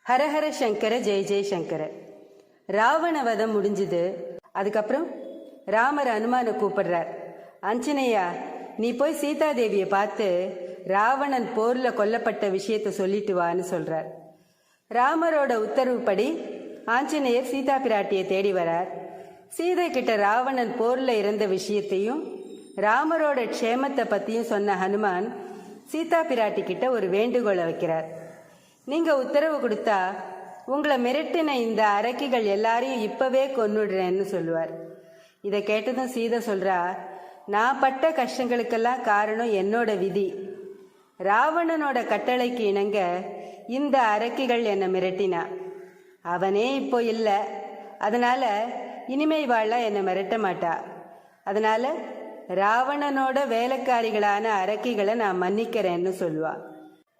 ஹரஹர சங்கர ஜெய ஜெய சங்கர. ராவண வதம் முடிஞ்சுது. அதுக்கப்புறம் ராமர் அனுமான கூப்பிடுறார். ஆஞ்சநேயா, நீ போய் சீதாதேவியை பார்த்து ராவணன் போர்ல கொல்லப்பட்ட விஷயத்த சொல்லிட்டு வான்னு சொல்றார். ராமரோட உத்தரவுப்படி ஆஞ்சநேயர் சீதா பிராட்டியை தேடி வரார். சீதை கிட்ட ராவணன் போர்ல இறந்த விஷயத்தையும் ராமரோட க்ஷேமத்தை பத்தியும் சொன்ன ஹனுமான் சீதா பிராட்டி கிட்ட ஒரு வேண்டுகோளை வைக்கிறார். நீங்க உத்தரவு கொடுத்தா உங்களை மிரட்டின இந்த அரக்கிகள் எல்லாரையும் இப்பவே கொன்னுடுறேன்னு சொல்லுவார். இதை கேட்டதும் சீதை சொல்றா, நான் பட்ட கஷ்டங்களுக்கெல்லாம் காரணம் என்னோட விதி. ராவணனோட கட்டளைக்கு இணங்க இந்த அரக்கிகள் என்னை மிரட்டினா. அவனே இப்போ இல்லை, அதனால இனிமை வாழ என்னை மிரட்ட மாட்டா. அதனால ராவணனோட வேலைக்காரிகளான அரக்கிகளை நான் மன்னிக்கிறேன்னு சொல்லுவா.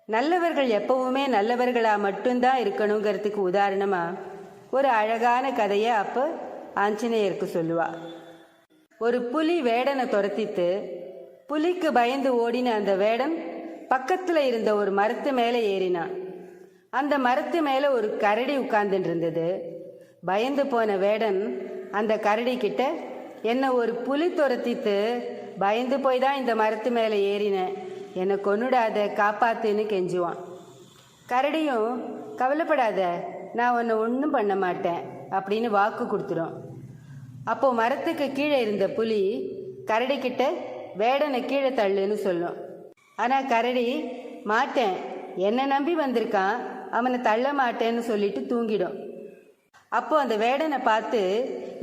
நல்லவர்கள் எப்பவுமே நல்லவர்களா மட்டும்தான் இருக்கணுங்கிறதுக்கு உதாரணமா ஒரு அழகான கதையை அப்போ ஆஞ்சநேயருக்கு சொல்லுவா. ஒரு புலி வேடனை துரத்தித்து புலிக்கு பயந்து ஓடின அந்த வேடன் பக்கத்துல இருந்த ஒரு மரத்து மேலே ஏறினான். அந்த மரத்து மேலே ஒரு கரடி உட்கார்ந்துட்டு இருந்தது. பயந்து போன வேடன் அந்த கரடி கிட்ட, என்ன ஒரு புலி துரத்தித்து பயந்து போய் தான் இந்த மரத்து மேலே ஏறினேன், என்னை கொன்னுடாத, காப்பாத்துன்னு கெஞ்சுவான். கரடியும் கவலைப்படாத, நான் உன்னை ஒன்றும் பண்ண மாட்டேன் அப்படின்னு வாக்கு கொடுத்துடும். அப்போ மரத்துக்கு கீழே இருந்த புலி கரடி கிட்ட வேடனை கீழே தள்ளுன்னு சொல்லும். ஆனால் கரடி மாட்டேன், என்னை நம்பி வந்திருக்கான், அவனை தள்ள மாட்டேன்னு சொல்லிட்டு தூங்கிடும். அப்போ அந்த வேடனை பார்த்து,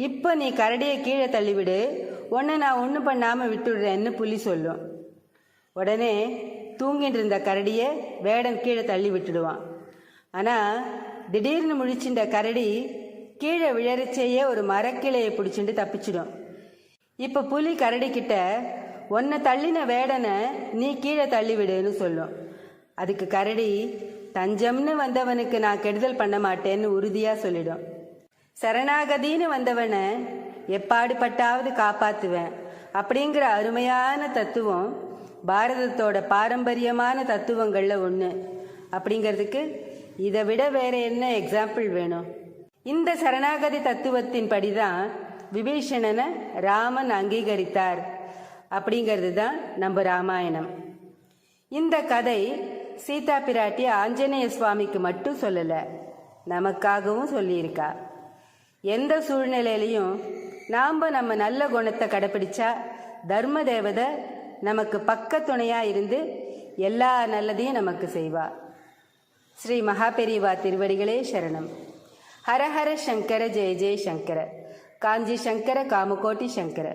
இப்போ நீ கரடியை கீழே தள்ளிவிடு, உன்னை நான் ஒன்றும் பண்ணாமல் விட்டுடுறேன்னு புலி சொல்லும். உடனே தூங்கிட்டு இருந்த கரடியை வேடன் கீழே தள்ளி விட்டுடுவான். ஆனால் திடீர்னு முழிச்சின்ற கரடி கீழே விழறிச்சேயே ஒரு மரக்கிளையை பிடிச்சிட்டு தப்பிச்சிடும். இப்போ புலி கரடி கிட்ட, உன்னை தள்ளின வேடனை நீ கீழே தள்ளிவிடுன்னு சொல்லும். அதுக்கு கரடி, தஞ்சம்னு வந்தவனுக்கு நான் கெடுதல் பண்ண மாட்டேன்னு உறுதியாக சொல்லிடும். சரணாகதின்னு வந்தவனை எப்பாடுபட்டாவது காப்பாற்றுவேன் அப்படிங்கிற அருமையான தத்துவம் பாரதத்தோட பாரம்பரியமான தத்துவங்களில் ஒன்று. அப்படிங்கிறதுக்கு இதை விட வேற என்ன எக்ஸாம்பிள் வேணும்? இந்த சரணாகதி தத்துவத்தின் படிதான் விபீஷணனை ராமன் அங்கீகரித்தார். அப்படிங்கிறது தான் நம்ம ராமாயணம். இந்த கதை சீதா பிராட்டி ஆஞ்சநேய சுவாமிக்கு மட்டும் சொல்லலை, நமக்காகவும் சொல்லியிருக்கா. எந்த சூழ்நிலையிலையும் நாம் நம்ம நல்ல குணத்தை கடைப்பிடிச்சா தர்ம தேவதை நமக்கு பக்க துணையா இருந்து எல்லா நல்லதையும் நமக்கு செய்வா. ஸ்ரீ மகாபெரிவா திருவடிகளே சரணம். ஹரஹர சங்கர ஜெய ஜெய சங்கர. காஞ்சி சங்கர காமகோட்டி சங்கர.